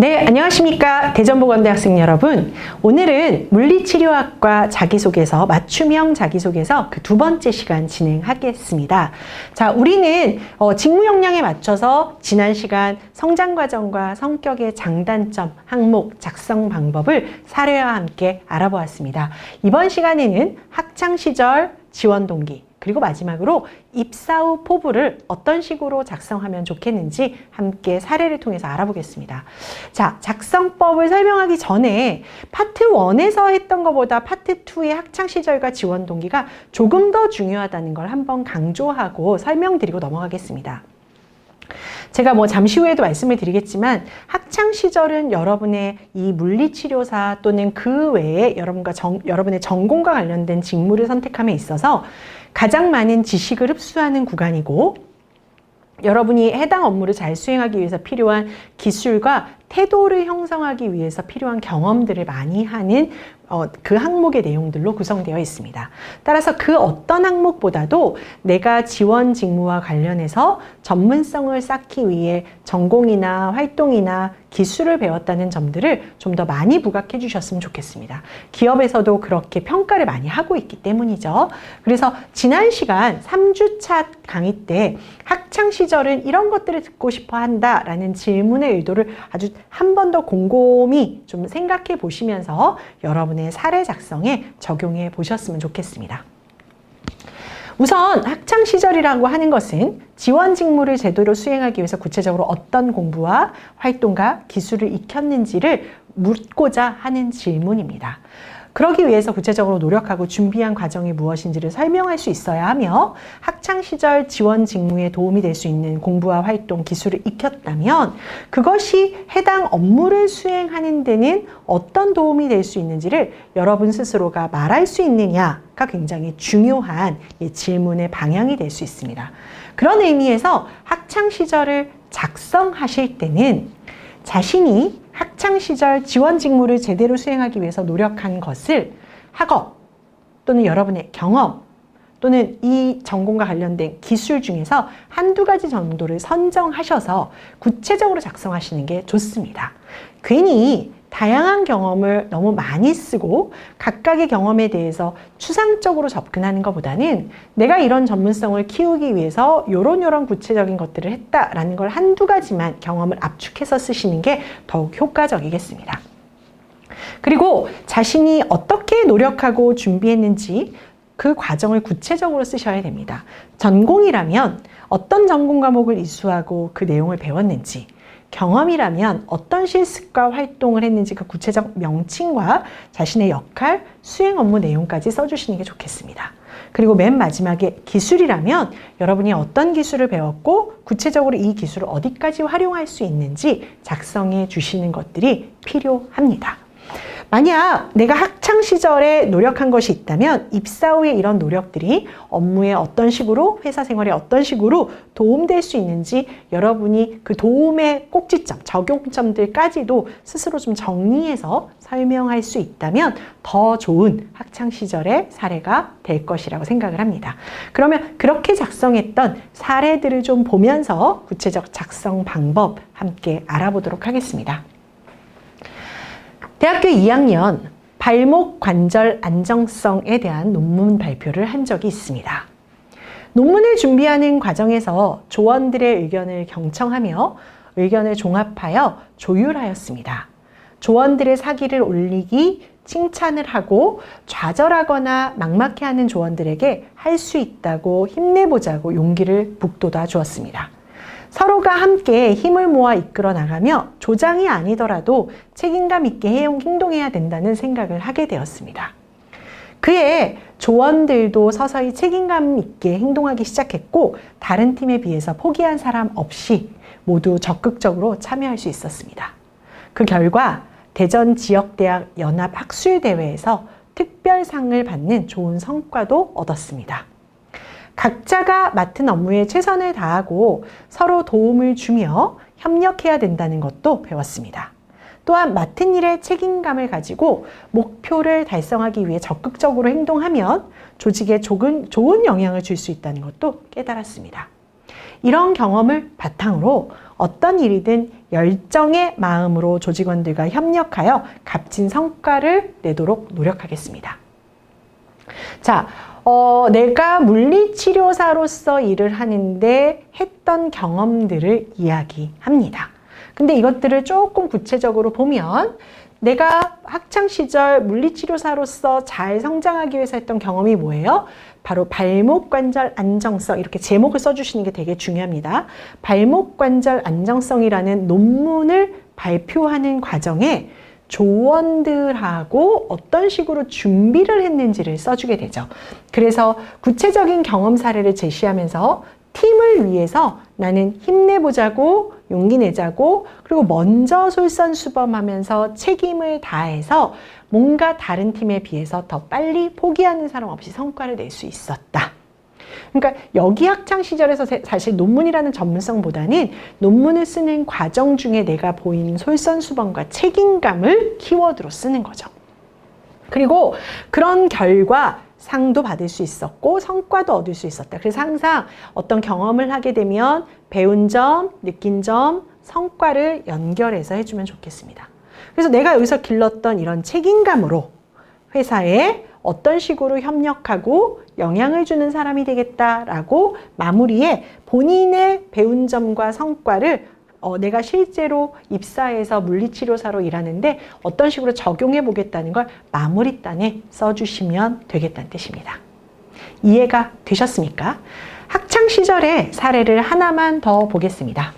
네, 안녕하십니까. 대전보건대 학생 여러분. 오늘은 물리치료학과 자기소개서, 맞춤형 자기소개서 그 두 번째 시간 진행하겠습니다. 자, 우리는 직무 역량에 맞춰서 지난 시간 성장과정과 성격의 장단점, 항목, 작성 방법을 사례와 함께 알아보았습니다. 이번 시간에는 학창시절 지원 동기, 그리고 마지막으로 입사 후 포부를 어떤 식으로 작성하면 좋겠는지 함께 사례를 통해서 알아보겠습니다. 자, 작성법을 설명하기 전에 파트 1에서 했던 것보다 파트 2의 학창시절과 지원 동기가 조금 더 중요하다는 걸 한번 강조하고 설명드리고 넘어가겠습니다. 제가 잠시 후에도 말씀을 드리겠지만 학창시절은 여러분의 이 물리치료사 또는 그 외에 여러분의 전공과 관련된 직무를 선택함에 있어서 가장 많은 지식을 흡수하는 구간이고, 여러분이 해당 업무를 잘 수행하기 위해서 필요한 기술과 태도를 형성하기 위해서 필요한 경험들을 많이 하는 그 항목의 내용들로 구성되어 있습니다. 따라서 그 어떤 항목보다도 내가 지원 직무와 관련해서 전문성을 쌓기 위해 전공이나 활동이나 기술을 배웠다는 점들을 좀 더 많이 부각해 주셨으면 좋겠습니다. 기업에서도 그렇게 평가를 많이 하고 있기 때문이죠. 그래서 지난 시간 3주차 강의 때 학창시절은 이런 것들을 듣고 싶어 한다라는 질문의 의도를 아주 한 번 더 곰곰이 좀 생각해 보시면서 여러분의 사례 작성에 적용해 보셨으면 좋겠습니다. 우선 학창시절이라고 하는 것은 지원 직무를 제대로 수행하기 위해서 구체적으로 어떤 공부와 활동과 기술을 익혔는지를 묻고자 하는 질문입니다. 그러기 위해서 구체적으로 노력하고 준비한 과정이 무엇인지를 설명할 수 있어야 하며, 학창시절 지원 직무에 도움이 될 수 있는 공부와 활동, 기술을 익혔다면 그것이 해당 업무를 수행하는 데는 어떤 도움이 될 수 있는지를 여러분 스스로가 말할 수 있느냐가 굉장히 중요한 질문의 방향이 될 수 있습니다. 그런 의미에서 학창시절을 작성하실 때는 자신이 학창시절 지원 직무를 제대로 수행하기 위해서 노력한 것을 학업 또는 여러분의 경험 또는 이 전공과 관련된 기술 중에서 한두 가지 정도를 선정하셔서 구체적으로 작성하시는 게 좋습니다. 괜히 다양한 경험을 너무 많이 쓰고 각각의 경험에 대해서 추상적으로 접근하는 것보다는 내가 이런 전문성을 키우기 위해서 요런 구체적인 것들을 했다라는 걸 한두 가지만 경험을 압축해서 쓰시는 게 더욱 효과적이겠습니다. 그리고 자신이 어떻게 노력하고 준비했는지 그 과정을 구체적으로 쓰셔야 됩니다. 전공이라면 어떤 전공 과목을 이수하고 그 내용을 배웠는지, 경험이라면 어떤 실습과 활동을 했는지 그 구체적 명칭과 자신의 역할, 수행 업무 내용까지 써주시는 게 좋겠습니다. 그리고 맨 마지막에 기술이라면 여러분이 어떤 기술을 배웠고 구체적으로 이 기술을 어디까지 활용할 수 있는지 작성해 주시는 것들이 필요합니다. 만약 내가 학창시절에 노력한 것이 있다면 입사 후에 이런 노력들이 업무에 어떤 식으로, 회사 생활에 어떤 식으로 도움될 수 있는지 여러분이 그 도움의 꼭지점, 적용점들까지도 스스로 좀 정리해서 설명할 수 있다면 더 좋은 학창시절의 사례가 될 것이라고 생각을 합니다. 그러면 그렇게 작성했던 사례들을 좀 보면서 구체적 작성 방법 함께 알아보도록 하겠습니다. 대학교 2학년 발목 관절 안정성에 대한 논문 발표를 한 적이 있습니다. 논문을 준비하는 과정에서 조원들의 의견을 경청하며 의견을 종합하여 조율하였습니다. 조원들의 사기를 올리기, 칭찬을 하고 좌절하거나 막막해하는 조원들에게 할 수 있다고 힘내보자고 용기를 북돋아 주었습니다. 서로가 함께 힘을 모아 이끌어 나가며 조장이 아니더라도 책임감 있게 행동해야 된다는 생각을 하게 되었습니다. 그해 조원들도 서서히 책임감 있게 행동하기 시작했고 다른 팀에 비해서 포기한 사람 없이 모두 적극적으로 참여할 수 있었습니다. 그 결과 대전 지역대학 연합학술대회에서 특별상을 받는 좋은 성과도 얻었습니다. 각자가 맡은 업무에 최선을 다하고 서로 도움을 주며 협력해야 된다는 것도 배웠습니다. 또한 맡은 일에 책임감을 가지고 목표를 달성하기 위해 적극적으로 행동하면 조직에 좋은 영향을 줄 수 있다는 것도 깨달았습니다. 이런 경험을 바탕으로 어떤 일이든 열정의 마음으로 조직원들과 협력하여 값진 성과를 내도록 노력하겠습니다. 자, 내가 물리치료사로서 일을 하는데 했던 경험들을 이야기합니다. 근데 이것들을 조금 구체적으로 보면 내가 학창시절 물리치료사로서 잘 성장하기 위해서 했던 경험이 뭐예요? 바로 발목관절 안정성, 이렇게 제목을 써주시는 게 되게 중요합니다. 발목관절 안정성이라는 논문을 발표하는 과정에 조원들하고 어떤 식으로 준비를 했는지를 써주게 되죠. 그래서 구체적인 경험 사례를 제시하면서 팀을 위해서 나는 힘내보자고, 용기 내자고, 그리고 먼저 솔선수범하면서 책임을 다해서 뭔가 다른 팀에 비해서 더 빨리 포기하는 사람 없이 성과를 낼 수 있었다. 그러니까 여기 학창시절에서 사실 논문이라는 전문성보다는 논문을 쓰는 과정 중에 내가 보이는 솔선수범과 책임감을 키워드로 쓰는 거죠. 그리고 그런 결과 상도 받을 수 있었고 성과도 얻을 수 있었다. 그래서 항상 어떤 경험을 하게 되면 배운 점, 느낀 점, 성과를 연결해서 해주면 좋겠습니다. 그래서 내가 여기서 길렀던 이런 책임감으로 회사에 어떤 식으로 협력하고 영향을 주는 사람이 되겠다라고 마무리에 본인의 배운 점과 성과를 내가 실제로 입사해서 물리치료사로 일하는데 어떤 식으로 적용해 보겠다는 걸 마무리단에 써주시면 되겠다는 뜻입니다. 이해가 되셨습니까? 학창시절의 사례를 하나만 더 보겠습니다.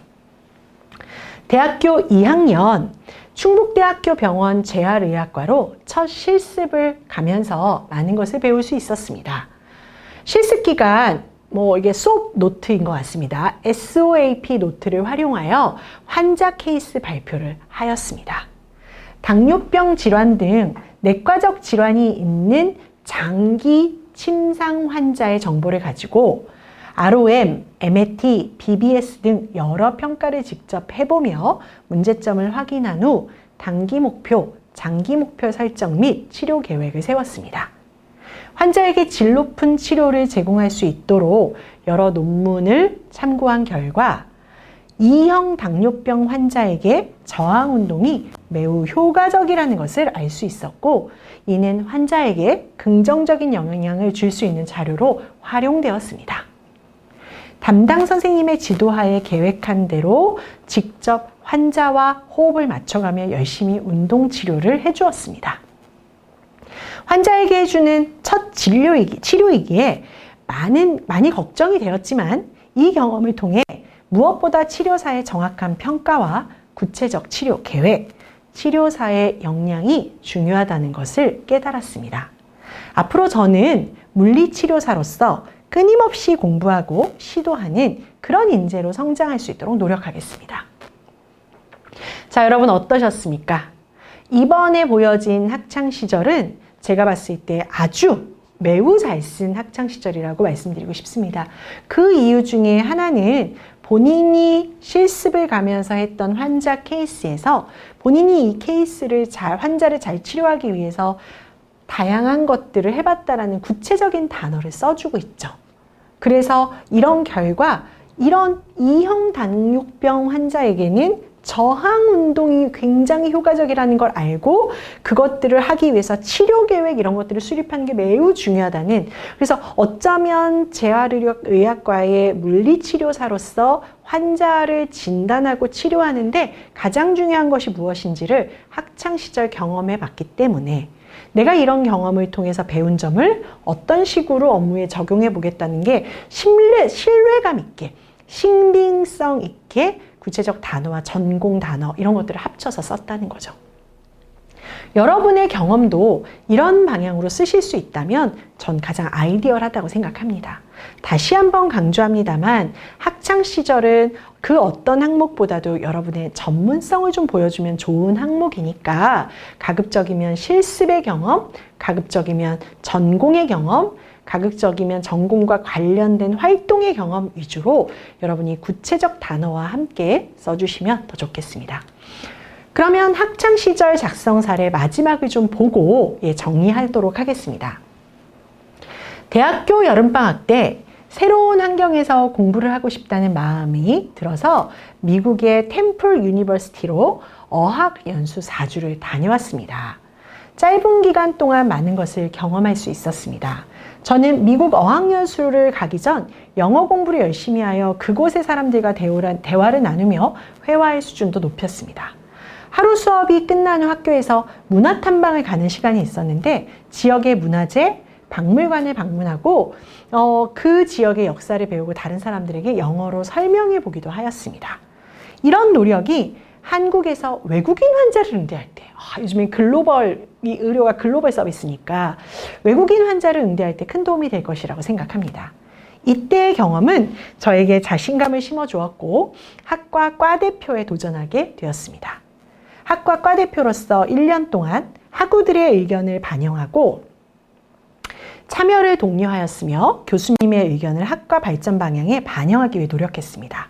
대학교 2학년 충북대학교 병원 재활의학과로 첫 실습을 가면서 많은 것을 배울 수 있었습니다. 실습 기간 이게 수업 노트인 것 같습니다. SOAP 노트를 활용하여 환자 케이스 발표를 하였습니다. 당뇨병 질환 등 내과적 질환이 있는 장기 침상 환자의 정보를 가지고 ROM, MAT, BBS 등 여러 평가를 직접 해보며 문제점을 확인한 후 단기 목표, 장기 목표 설정 및 치료 계획을 세웠습니다. 환자에게 질 높은 치료를 제공할 수 있도록 여러 논문을 참고한 결과 2형 당뇨병 환자에게 저항 운동이 매우 효과적이라는 것을 알 수 있었고 이는 환자에게 긍정적인 영향을 줄 수 있는 자료로 활용되었습니다. 담당 선생님의 지도하에 계획한 대로 직접 환자와 호흡을 맞춰가며 열심히 운동 치료를 해주었습니다. 환자에게 해주는 첫 치료이기에 많이 걱정이 되었지만 이 경험을 통해 무엇보다 치료사의 정확한 평가와 구체적 치료 계획, 치료사의 역량이 중요하다는 것을 깨달았습니다. 앞으로 저는 물리치료사로서 끊임없이 공부하고 시도하는 그런 인재로 성장할 수 있도록 노력하겠습니다. 자, 여러분 어떠셨습니까? 이번에 보여진 학창시절은 제가 봤을 때 아주 매우 잘 쓴 학창시절이라고 말씀드리고 싶습니다. 그 이유 중에 하나는 본인이 실습을 가면서 했던 환자 케이스에서 본인이 이 케이스를 환자를 잘 치료하기 위해서 다양한 것들을 해봤다라는 구체적인 단어를 써주고 있죠. 그래서 이런 결과, 이런 2형 당뇨병 환자에게는 저항 운동이 굉장히 효과적이라는 걸 알고 그것들을 하기 위해서 치료 계획 이런 것들을 수립하는 게 매우 중요하다는, 그래서 어쩌면 재활의학과의 물리치료사로서 환자를 진단하고 치료하는데 가장 중요한 것이 무엇인지를 학창시절 경험해 봤기 때문에 내가 이런 경험을 통해서 배운 점을 어떤 식으로 업무에 적용해 보겠다는 게 신뢰감 있게, 신빙성 있게 구체적 단어와 전공 단어 이런 것들을 합쳐서 썼다는 거죠. 여러분의 경험도 이런 방향으로 쓰실 수 있다면 전 가장 아이디얼하다고 생각합니다. 다시 한번 강조합니다만 학창시절은 그 어떤 항목보다도 여러분의 전문성을 좀 보여주면 좋은 항목이니까 가급적이면 실습의 경험, 가급적이면 전공의 경험, 가급적이면 전공과 관련된 활동의 경험 위주로 여러분이 구체적 단어와 함께 써주시면 더 좋겠습니다. 그러면 학창시절 작성 사례 마지막을 좀 보고 정리하도록 하겠습니다. 대학교 여름방학 때 새로운 환경에서 공부를 하고 싶다는 마음이 들어서 미국의 템플 유니버시티로 어학 연수 4주를 다녀왔습니다. 짧은 기간 동안 많은 것을 경험할 수 있었습니다. 저는 미국 어학연수를 가기 전 영어 공부를 열심히 하여 그곳의 사람들과 대화를 나누며 회화의 수준도 높였습니다. 하루 수업이 끝난 후 학교에서 문화 탐방을 가는 시간이 있었는데 지역의 문화재, 박물관을 방문하고 그 지역의 역사를 배우고 다른 사람들에게 영어로 설명해 보기도 하였습니다. 이런 노력이 한국에서 외국인 환자를 응대할 때, 요즘에 이 의료가 글로벌 서비스니까 외국인 환자를 응대할 때 큰 도움이 될 것이라고 생각합니다. 이때의 경험은 저에게 자신감을 심어주었고 학과 과대표에 도전하게 되었습니다. 학과 과대표로서 1년 동안 학우들의 의견을 반영하고 참여를 독려하였으며 교수님의 의견을 학과 발전 방향에 반영하기 위해 노력했습니다.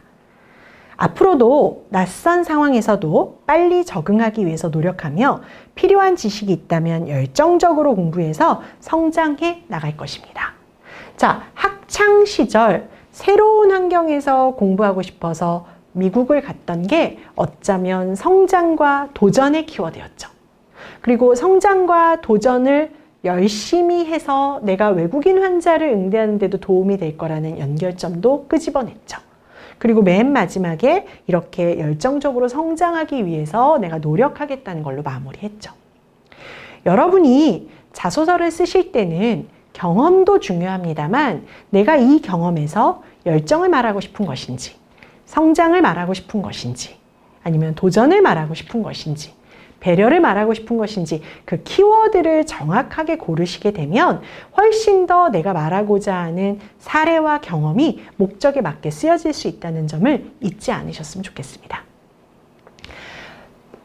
앞으로도 낯선 상황에서도 빨리 적응하기 위해서 노력하며 필요한 지식이 있다면 열정적으로 공부해서 성장해 나갈 것입니다. 자, 학창 시절 새로운 환경에서 공부하고 싶어서 미국을 갔던 게 어쩌면 성장과 도전의 키워드였죠. 그리고 성장과 도전을 열심히 해서 내가 외국인 환자를 응대하는 데도 도움이 될 거라는 연결점도 끄집어냈죠. 그리고 맨 마지막에 이렇게 열정적으로 성장하기 위해서 내가 노력하겠다는 걸로 마무리했죠. 여러분이 자소서를 쓰실 때는 경험도 중요합니다만 내가 이 경험에서 열정을 말하고 싶은 것인지, 성장을 말하고 싶은 것인지, 아니면 도전을 말하고 싶은 것인지, 배려를 말하고 싶은 것인지 그 키워드를 정확하게 고르시게 되면 훨씬 더 내가 말하고자 하는 사례와 경험이 목적에 맞게 쓰여질 수 있다는 점을 잊지 않으셨으면 좋겠습니다.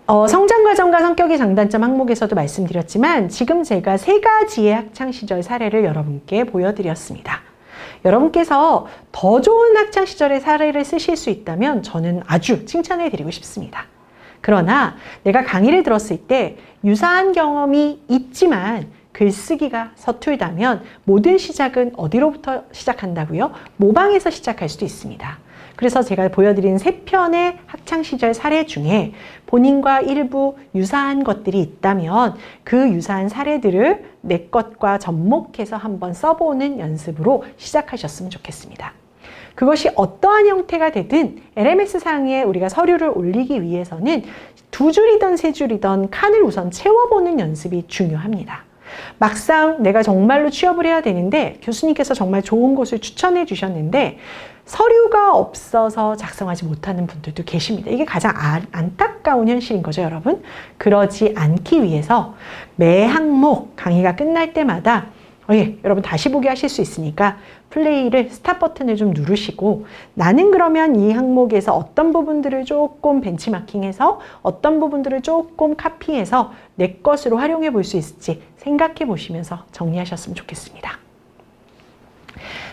성장과정과 성격의 장단점 항목에서도 말씀드렸지만 지금 제가 3가지의 학창시절 사례를 여러분께 보여드렸습니다. 여러분께서 더 좋은 학창시절의 사례를 쓰실 수 있다면 저는 아주 칭찬해 드리고 싶습니다. 그러나 내가 강의를 들었을 때 유사한 경험이 있지만 글쓰기가 서툴다면 모든 시작은 어디로부터 시작한다고요? 모방에서 시작할 수도 있습니다. 그래서 제가 보여드린 3편의 학창시절 사례 중에 본인과 일부 유사한 것들이 있다면 그 유사한 사례들을 내 것과 접목해서 한번 써보는 연습으로 시작하셨으면 좋겠습니다. 그것이 어떠한 형태가 되든 LMS상에 우리가 서류를 올리기 위해서는 2줄이든 3줄이든 칸을 우선 채워보는 연습이 중요합니다. 막상 내가 정말로 취업을 해야 되는데 교수님께서 정말 좋은 곳을 추천해 주셨는데 서류가 없어서 작성하지 못하는 분들도 계십니다. 이게 가장 안타까운 현실인 거죠, 여러분. 그러지 않기 위해서 매 항목 강의가 끝날 때마다 여러분 다시 보기 하실 수 있으니까 플레이를 스탑 버튼을 좀 누르시고 나는 그러면 이 항목에서 어떤 부분들을 조금 벤치마킹해서 어떤 부분들을 조금 카피해서 내 것으로 활용해 볼 수 있을지 생각해 보시면서 정리하셨으면 좋겠습니다.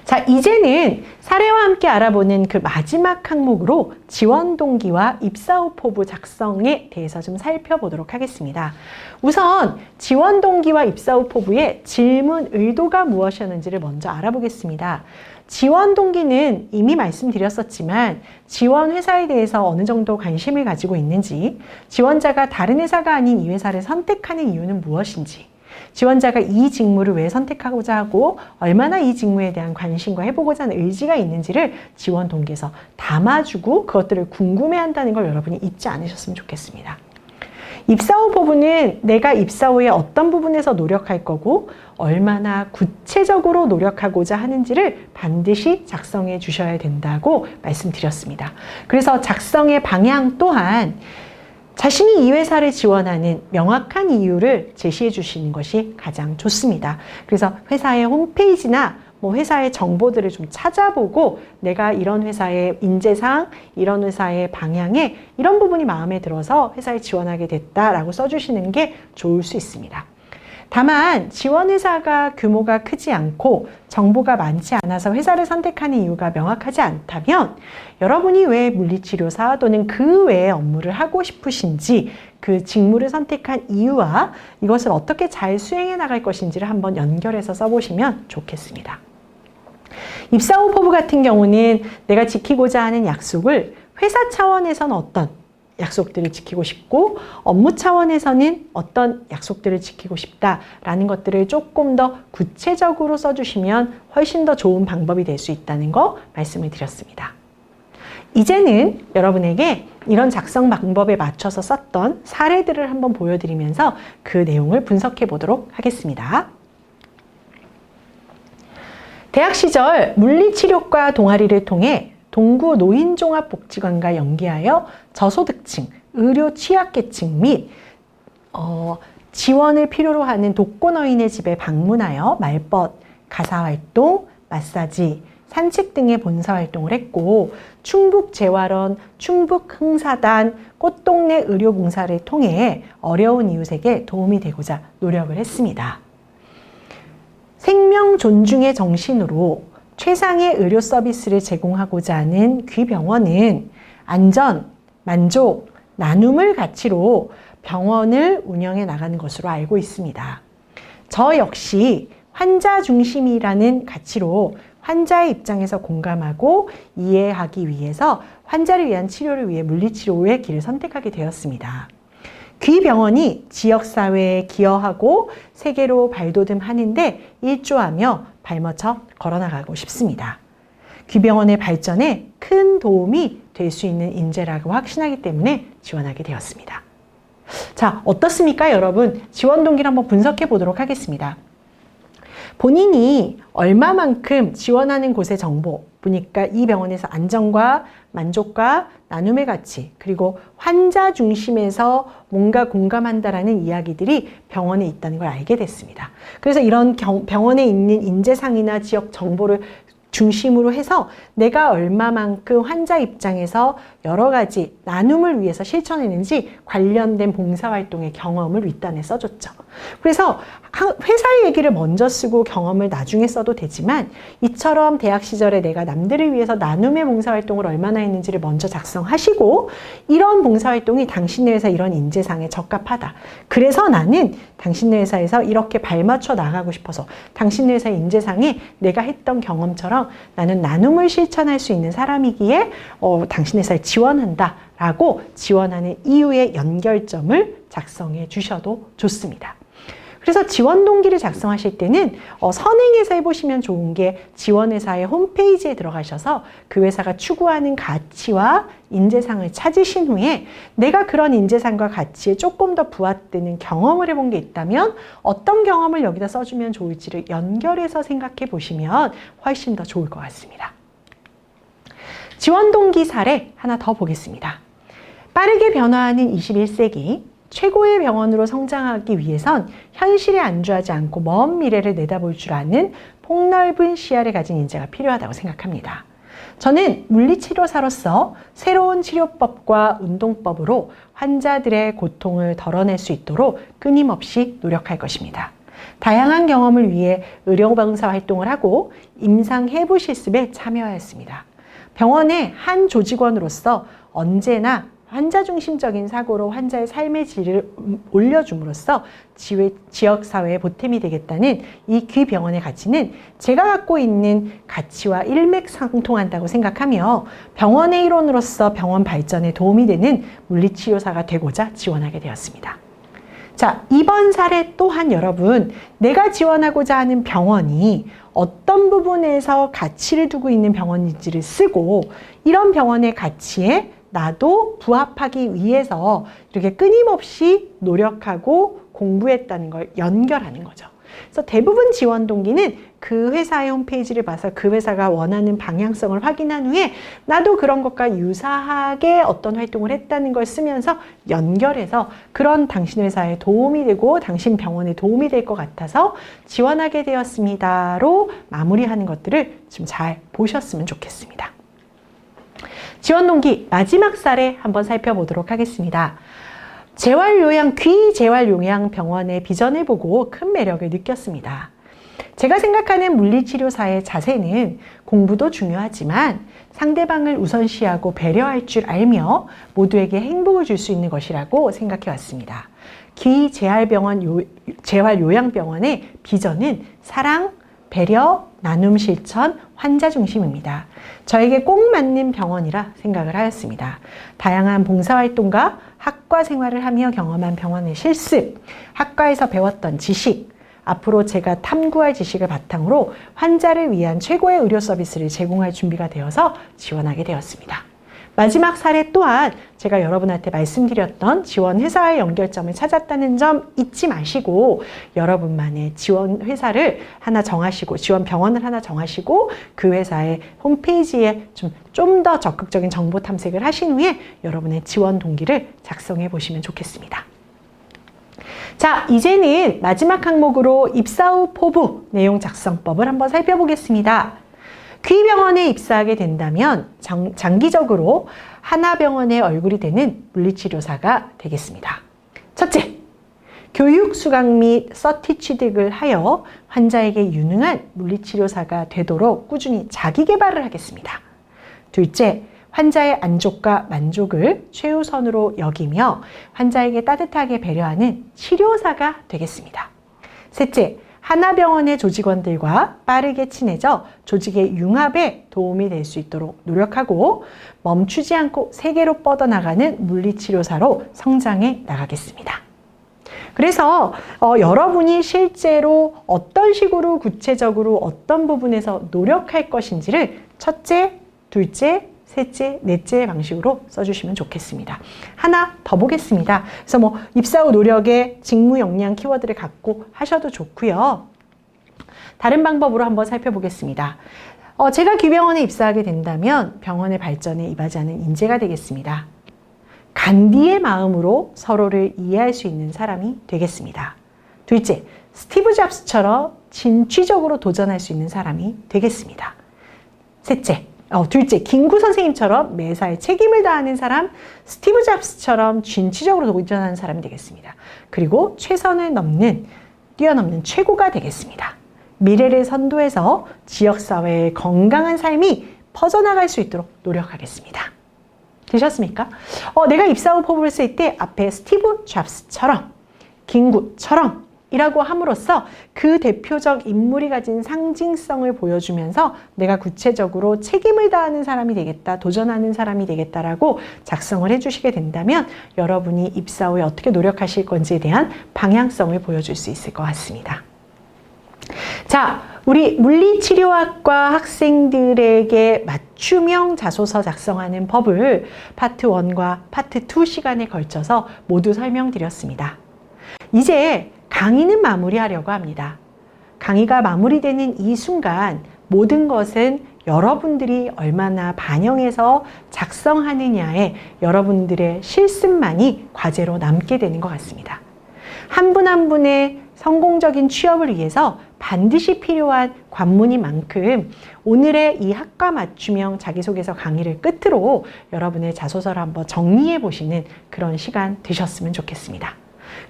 자, 이제는 사례와 함께 알아보는 그 마지막 항목으로 지원 동기와 입사 후 포부 작성에 대해서 좀 살펴보도록 하겠습니다. 우선 지원 동기와 입사 후 포부의 질문 의도가 무엇이었는지를 먼저 알아보겠습니다. 지원 동기는 이미 말씀드렸었지만 지원 회사에 대해서 어느 정도 관심을 가지고 있는지, 지원자가 다른 회사가 아닌 이 회사를 선택하는 이유는 무엇인지, 지원자가 이 직무를 왜 선택하고자 하고 얼마나 이 직무에 대한 관심과 해보고자 하는 의지가 있는지를 지원 동기에서 담아주고 그것들을 궁금해한다는 걸 여러분이 잊지 않으셨으면 좋겠습니다. 입사 후 포부는 내가 입사 후에 어떤 부분에서 노력할 거고 얼마나 구체적으로 노력하고자 하는지를 반드시 작성해 주셔야 된다고 말씀드렸습니다. 그래서 작성의 방향 또한 자신이 이 회사를 지원하는 명확한 이유를 제시해 주시는 것이 가장 좋습니다. 그래서 회사의 홈페이지나 회사의 정보들을 좀 찾아보고 내가 이런 회사의 인재상, 이런 회사의 방향에 이런 부분이 마음에 들어서 회사에 지원하게 됐다라고 써주시는 게 좋을 수 있습니다. 다만 지원 회사가 규모가 크지 않고 정보가 많지 않아서 회사를 선택하는 이유가 명확하지 않다면 여러분이 왜 물리치료사 또는 그 외의 업무를 하고 싶으신지 그 직무를 선택한 이유와 이것을 어떻게 잘 수행해 나갈 것인지를 한번 연결해서 써보시면 좋겠습니다. 입사 후 포부 같은 경우는 내가 지키고자 하는 약속을 회사 차원에서는 어떤 약속들을 지키고 싶고 업무 차원에서는 어떤 약속들을 지키고 싶다라는 것들을 조금 더 구체적으로 써주시면 훨씬 더 좋은 방법이 될 수 있다는 거 말씀을 드렸습니다. 이제는 여러분에게 이런 작성 방법에 맞춰서 썼던 사례들을 한번 보여드리면서 그 내용을 분석해 보도록 하겠습니다. 대학 시절 물리치료과 동아리를 통해 동구 노인종합복지관과 연계하여 저소득층, 의료 취약계층 및 지원을 필요로 하는 독거노인의 집에 방문하여 말벗, 가사활동, 마사지, 산책 등의 봉사활동을 했고 충북재활원, 충북흥사단, 꽃동네 의료봉사를 통해 어려운 이웃에게 도움이 되고자 노력을 했습니다. 생명 존중의 정신으로 최상의 의료 서비스를 제공하고자 하는 귀병원은 안전, 만족, 나눔을 가치로 병원을 운영해 나가는 것으로 알고 있습니다. 저 역시 환자 중심이라는 가치로 환자의 입장에서 공감하고 이해하기 위해서 환자를 위한 치료를 위해 물리치료의 길을 선택하게 되었습니다. 귀병원이 지역사회에 기여하고 세계로 발돋움하는데 일조하며 발맞춰 걸어나가고 싶습니다. 귀병원의 발전에 큰 도움이 될 수 있는 인재라고 확신하기 때문에 지원하게 되었습니다. 자, 어떻습니까, 여러분? 지원 동기를 한번 분석해 보도록 하겠습니다. 본인이 얼마만큼 지원하는 곳의 정보, 보니까 이 병원에서 안전과 만족과 나눔의 가치, 그리고 환자 중심에서 뭔가 공감한다라는 이야기들이 병원에 있다는 걸 알게 됐습니다. 그래서 이런 병원에 있는 인재상이나 지역 정보를 중심으로 해서 내가 얼마만큼 환자 입장에서 여러 가지 나눔을 위해서 실천했는지 관련된 봉사활동의 경험을 윗단에 써줬죠. 그래서 회사의 얘기를 먼저 쓰고 경험을 나중에 써도 되지만 이처럼 대학 시절에 내가 남들을 위해서 나눔의 봉사활동을 얼마나 했는지를 먼저 작성하시고 이런 봉사활동이 당신네 회사 이런 인재상에 적합하다. 그래서 나는 당신네 회사에서 이렇게 발맞춰 나가고 싶어서 당신네 회사 인재상에 내가 했던 경험처럼 나는 나눔을 실천할 수 있는 사람이기에 당신 회사에 지원한다 라고 지원하는 이유의 연결점을 작성해 주셔도 좋습니다. 그래서 지원 동기를 작성하실 때는 선행해서 해보시면 좋은 게 지원회사의 홈페이지에 들어가셔서 그 회사가 추구하는 가치와 인재상을 찾으신 후에 내가 그런 인재상과 가치에 조금 더 부합되는 경험을 해본 게 있다면 어떤 경험을 여기다 써주면 좋을지를 연결해서 생각해 보시면 훨씬 더 좋을 것 같습니다. 지원 동기 사례 하나 더 보겠습니다. 빠르게 변화하는 21세기 최고의 병원으로 성장하기 위해선 현실에 안주하지 않고 먼 미래를 내다볼 줄 아는 폭넓은 시야를 가진 인재가 필요하다고 생각합니다. 저는 물리치료사로서 새로운 치료법과 운동법으로 환자들의 고통을 덜어낼 수 있도록 끊임없이 노력할 것입니다. 다양한 경험을 위해 의료봉사 활동을 하고 임상해부 실습에 참여하였습니다. 병원의 한 조직원으로서 언제나 환자 중심적인 사고로 환자의 삶의 질을 올려줌으로써 지역사회에 보탬이 되겠다는 이 귀병원의 가치는 제가 갖고 있는 가치와 일맥상통한다고 생각하며 병원의 일원으로서 병원 발전에 도움이 되는 물리치료사가 되고자 지원하게 되었습니다. 자, 이번 사례 또한 여러분, 내가 지원하고자 하는 병원이 어떤 부분에서 가치를 두고 있는 병원인지를 쓰고 이런 병원의 가치에 나도 부합하기 위해서 이렇게 끊임없이 노력하고 공부했다는 걸 연결하는 거죠. 그래서 대부분 지원 동기는 그 회사의 홈페이지를 봐서 그 회사가 원하는 방향성을 확인한 후에 나도 그런 것과 유사하게 어떤 활동을 했다는 걸 쓰면서 연결해서 그런 당신 회사에 도움이 되고 당신 병원에 도움이 될 것 같아서 지원하게 되었습니다로 마무리하는 것들을 좀 잘 보셨으면 좋겠습니다. 지원 동기 마지막 사례 한번 살펴보도록 하겠습니다. 귀재활요양병원의 비전을 보고 큰 매력을 느꼈습니다. 제가 생각하는 물리치료사의 자세는 공부도 중요하지만 상대방을 우선시하고 배려할 줄 알며 모두에게 행복을 줄 수 있는 것이라고 생각해 왔습니다. 재활요양병원의 비전은 사랑, 배려, 나눔 실천 환자 중심입니다. 저에게 꼭 맞는 병원이라 생각을 하였습니다. 다양한 봉사활동과 학과 생활을 하며 경험한 병원의 실습, 학과에서 배웠던 지식, 앞으로 제가 탐구할 지식을 바탕으로 환자를 위한 최고의 의료 서비스를 제공할 준비가 되어서 지원하게 되었습니다. 마지막 사례 또한 제가 여러분한테 말씀드렸던 지원 회사의 연결점을 찾았다는 점 잊지 마시고 여러분만의 지원 회사를 하나 정하시고 지원 병원을 하나 정하시고 그 회사의 홈페이지에 좀 더 적극적인 정보 탐색을 하신 후에 여러분의 지원 동기를 작성해 보시면 좋겠습니다. 자, 이제는 마지막 항목으로 입사 후 포부 내용 작성법을 한번 살펴보겠습니다. 귀병원에 입사하게 된다면 장기적으로 하나병원의 얼굴이 되는 물리치료사가 되겠습니다. 첫째, 교육 수강 및 서티 취득을 하여 환자에게 유능한 물리치료사가 되도록 꾸준히 자기 개발을 하겠습니다. 둘째, 환자의 안족과 만족을 최우선으로 여기며 환자에게 따뜻하게 배려하는 치료사가 되겠습니다. 셋째, 하나병원의 조직원들과 빠르게 친해져 조직의 융합에 도움이 될 수 있도록 노력하고 멈추지 않고 세계로 뻗어나가는 물리치료사로 성장해 나가겠습니다. 그래서 여러분이 실제로 어떤 식으로 구체적으로 어떤 부분에서 노력할 것인지를 첫째, 둘째, 셋째, 넷째 방식으로 써주시면 좋겠습니다. 하나 더 보겠습니다. 그래서 입사 후 노력에 직무 역량 키워드를 갖고 하셔도 좋고요. 다른 방법으로 한번 살펴보겠습니다. 제가 귀병원에 입사하게 된다면 병원의 발전에 이바지하는 인재가 되겠습니다. 간디의 마음으로 서로를 이해할 수 있는 사람이 되겠습니다. 둘째, 스티브 잡스처럼 진취적으로 도전할 수 있는 사람이 되겠습니다. 둘째, 김구 선생님처럼 매사에 책임을 다하는 사람, 스티브 잡스처럼 진취적으로 도전하는 사람이 되겠습니다. 그리고 최선을 뛰어넘는 최고가 되겠습니다. 미래를 선도해서 지역사회의 건강한 삶이 퍼져나갈 수 있도록 노력하겠습니다. 되셨습니까? 내가 입사 후 포부를 쓸 때 앞에 스티브 잡스처럼, 김구처럼 이라고 함으로써 그 대표적 인물이 가진 상징성을 보여주면서 내가 구체적으로 책임을 다하는 사람이 되겠다, 도전하는 사람이 되겠다라고 작성을 해주시게 된다면 여러분이 입사 후에 어떻게 노력하실 건지에 대한 방향성을 보여줄 수 있을 것 같습니다. 자, 우리 물리치료학과 학생들에게 맞춤형 자소서 작성하는 법을 파트 1과 파트 2 시간에 걸쳐서 모두 설명드렸습니다. 이제 강의는 마무리하려고 합니다. 강의가 마무리되는 이 순간 모든 것은 여러분들이 얼마나 반영해서 작성하느냐에 여러분들의 실습만이 과제로 남게 되는 것 같습니다. 한 분 한 분의 성공적인 취업을 위해서 반드시 필요한 관문인 만큼 오늘의 이 학과 맞춤형 자기소개서 강의를 끝으로 여러분의 자소서를 한번 정리해 보시는 그런 시간 되셨으면 좋겠습니다.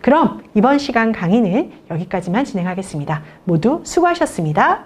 그럼 이번 시간 강의는 여기까지만 진행하겠습니다. 모두 수고하셨습니다.